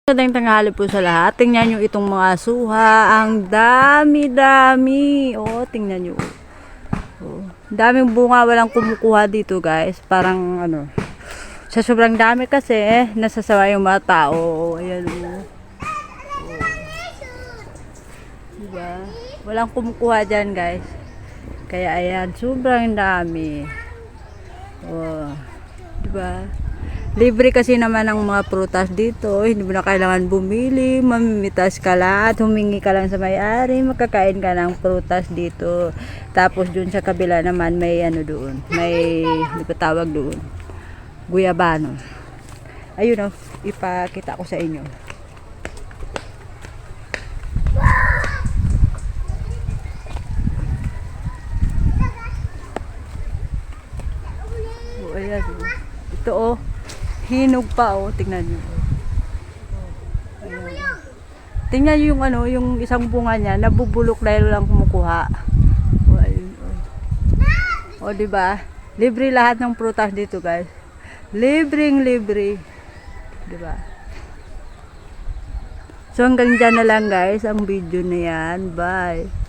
Magandang tanghali po sa lahat. Tingnan nyo itong mga suha. Ang dami-dami. Oh, tingnan nyo. Oh, daming bunga, walang kumukuha dito, guys. Parang ano, sa sobrang dami kasi, nasasawa yung mga tao. Oh, ayan oh. Diba? Walang kumukuha dyan, guys. Kaya ayan, sobrang dami. Oh, diba? Libre kasi naman ang mga prutas dito. Hindi mo na kailangan bumili, mamimitas ka lang at humingi ka lang sa may-ari. Makakain ka ng prutas dito. Tapos dun sa kabila naman may ano doon. May, hindi ko tawag doon, guyabano. Ayun o, ipakita ko sa inyo. Oh, ayan. Ito o. Hinog pa oh, tingnan niyo. Tingnan niyo yung ano, yung isang bunga niya nabubulok dahil lang kumukuha. Oh, ayun. Oh, di ba? Libre lahat ng prutas dito, guys. Libreng libre. Di ba? So hanggang diyan na lang, guys, ang video na yan. Bye.